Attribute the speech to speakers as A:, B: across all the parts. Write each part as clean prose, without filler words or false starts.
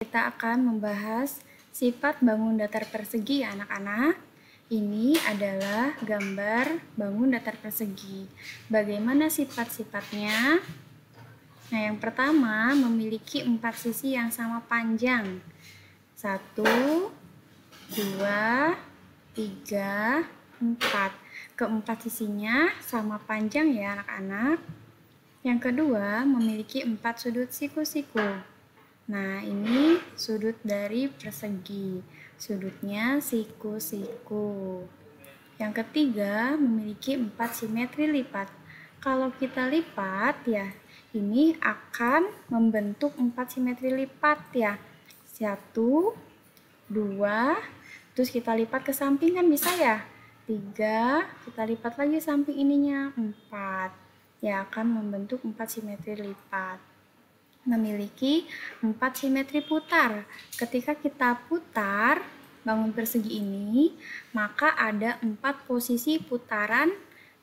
A: Kita akan membahas sifat bangun datar persegi ya anak-anak. Ini adalah gambar bangun datar persegi. Bagaimana sifat-sifatnya? Nah, yang pertama memiliki 4 sisi yang sama panjang. 1, 2, 3, 4. Keempat sisinya sama panjang ya anak-anak. Yang kedua memiliki 4 sudut siku-siku. Nah, ini sudut dari persegi. Sudutnya siku-siku. Yang ketiga, memiliki 4 simetri lipat. Kalau kita lipat ya, ini akan membentuk 4 simetri lipat ya. 1, 2, terus kita lipat ke samping kan bisa ya. 3, kita lipat lagi samping ininya. 4. Ya, akan membentuk 4 simetri lipat. Memiliki 4 simetri putar. Ketika kita putar bangun persegi ini, maka ada 4 posisi putaran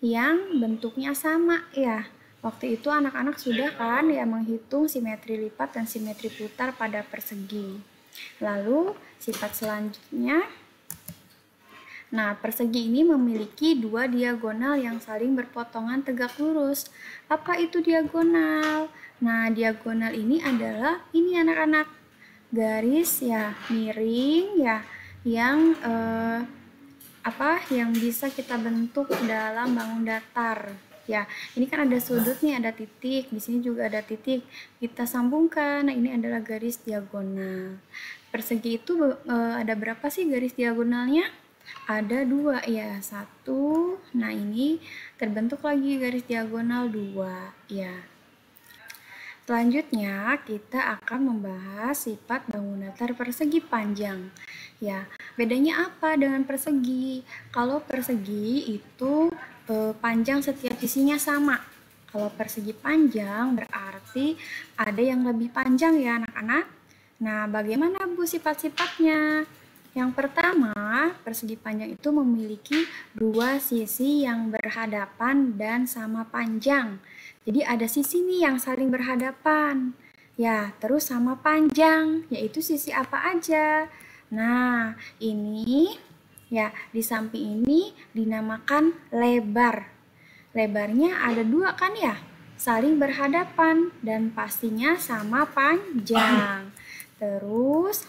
A: yang bentuknya sama ya. Waktu itu anak-anak sudah kan ya menghitung simetri lipat dan simetri putar pada persegi. Lalu sifat selanjutnya, nah, persegi ini memiliki 2 diagonal yang saling berpotongan tegak lurus. Apa itu diagonal? Nah, diagonal ini adalah ini anak-anak, garis ya miring ya yang yang bisa kita bentuk dalam bangun datar. Ya, ini kan ada sudut nih, ada titik. Di sini juga ada titik. Kita sambungkan. Nah, ini adalah garis diagonal. Persegi itu ada berapa sih garis diagonalnya? Ada 2 ya, 1. Nah, ini terbentuk lagi garis diagonal 2 ya. Selanjutnya kita akan membahas sifat bangun datar persegi panjang. Ya, bedanya apa dengan persegi? Kalau persegi itu panjang setiap sisinya sama. Kalau persegi panjang berarti ada yang lebih panjang ya anak-anak. Nah, bagaimana Bu sifat-sifatnya? Yang pertama, persegi panjang itu memiliki 2 sisi yang berhadapan dan sama panjang. Jadi ada sisi nih yang saling berhadapan. Ya, terus sama panjang, yaitu sisi apa aja. Nah, ini ya di samping ini dinamakan lebar. Lebarnya ada 2 kan ya? Saling berhadapan dan pastinya sama panjang. Terus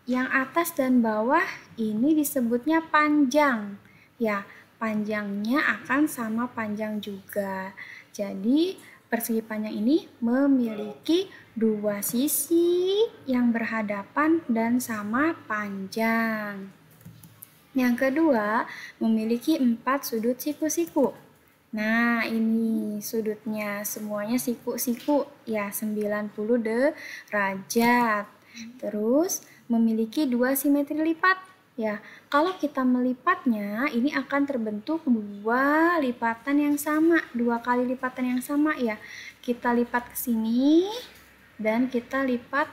A: yang atas dan bawah ini disebutnya panjang. Ya, panjangnya akan sama panjang juga. Jadi, persegi panjang ini memiliki 2 sisi yang berhadapan dan sama panjang. Yang kedua, memiliki 4 sudut siku-siku. Nah, ini sudutnya semuanya siku-siku ya, 90 derajat. Terus memiliki 2 simetri lipat. Ya, kalau kita melipatnya, ini akan terbentuk 2 lipatan yang sama, 2 kali lipatan yang sama ya. Kita lipat ke sini dan kita lipat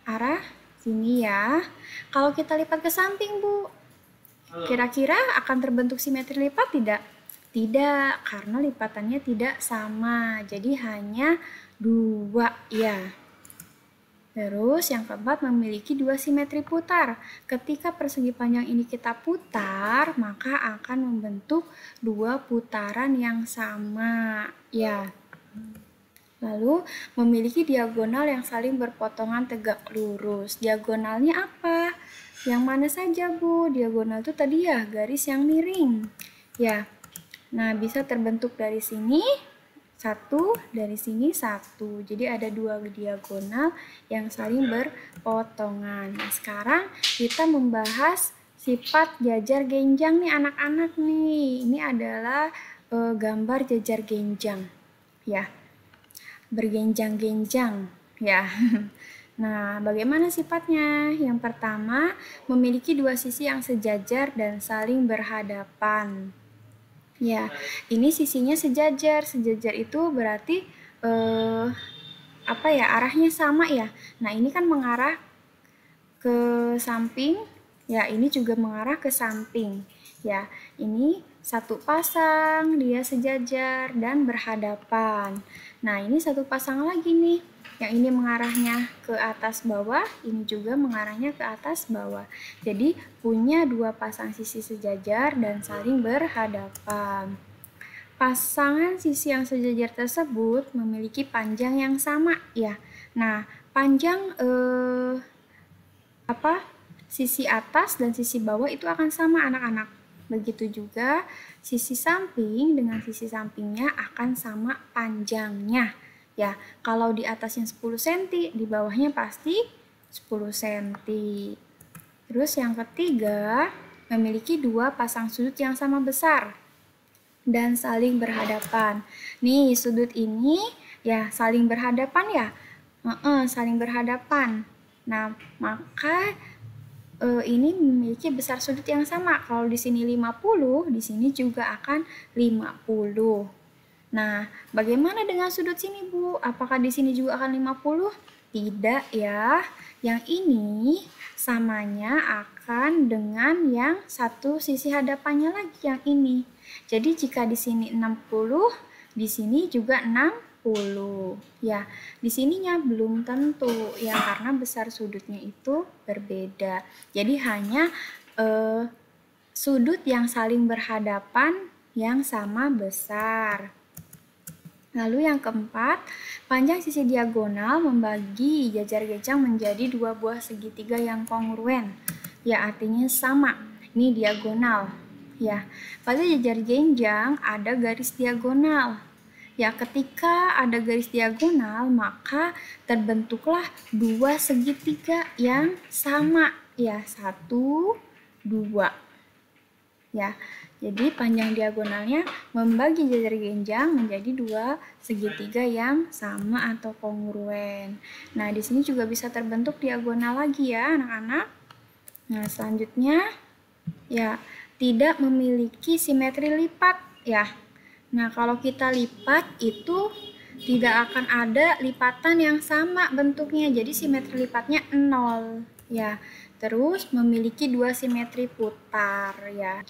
A: arah sini ya. Kalau kita lipat ke samping, Bu, kira-kira akan terbentuk simetri lipat tidak? Tidak, karena lipatannya tidak sama. Jadi hanya 2 ya. Terus yang keempat memiliki 2 simetri putar. Ketika persegi panjang ini kita putar, maka akan membentuk 2 putaran yang sama. Ya. Lalu memiliki diagonal yang saling berpotongan tegak lurus. Diagonalnya apa? Yang mana saja, Bu? Diagonal itu tadi ya garis yang miring. Ya. Nah, bisa terbentuk dari sini 1, dari sini 1. Jadi ada 2 diagonal yang saling berpotongan. Nah, sekarang kita membahas sifat jajar genjang nih anak-anak nih. Ini adalah gambar jajar genjang. Ya. Bergenjang-genjang ya. Nah, bagaimana sifatnya? Yang pertama, memiliki 2 sisi yang sejajar dan saling berhadapan. Ya, ini sisinya sejajar. Sejajar itu berarti arahnya sama ya. Nah, ini kan mengarah ke samping. Ya, ini juga mengarah ke samping. Ya, ini satu pasang, dia sejajar dan berhadapan. Nah, ini satu pasang lagi nih. Yang ini mengarahnya ke atas bawah, ini juga mengarahnya ke atas bawah. Jadi punya dua pasang sisi sejajar dan saling berhadapan. Pasangan sisi yang sejajar tersebut memiliki panjang yang sama ya. Nah, panjang sisi atas dan sisi bawah itu akan sama anak-anak. Begitu juga sisi samping dengan sisi sampingnya akan sama panjangnya. Ya, kalau di atasnya 10 cm, di bawahnya pasti 10 cm. Terus yang ketiga, memiliki dua pasang sudut yang sama besar dan saling berhadapan. Nih, sudut ini ya saling berhadapan ya. Saling berhadapan. Nah, maka ini memiliki besar sudut yang sama. Kalau di sini 50, di sini juga akan 50. Nah, bagaimana dengan sudut sini, Bu? Apakah di sini juga akan 50? Tidak ya. Yang ini samanya akan dengan yang satu sisi hadapannya lagi yang ini. Jadi jika di sini 60, di sini juga 60. Ya, di sininya belum tentu ya karena besar sudutnya itu berbeda. Jadi hanya sudut yang saling berhadapan yang sama besar. Lalu yang keempat, panjang sisi diagonal membagi jajar genjang menjadi dua buah segitiga yang kongruen. Ya, artinya sama. Ini diagonal. Ya, pada jajar genjang ada garis diagonal. Ya, ketika ada garis diagonal, maka terbentuklah dua segitiga yang sama. Ya, 1, 2. Ya, jadi panjang diagonalnya membagi jajar genjang menjadi dua segitiga yang sama atau kongruen. Nah, di sini juga bisa terbentuk diagonal lagi ya, anak-anak. Nah, selanjutnya ya tidak memiliki simetri lipat ya. Nah, kalau kita lipat itu tidak akan ada lipatan yang sama bentuknya. Jadi simetri lipatnya 0 ya. Terus memiliki dua simetri putar ya.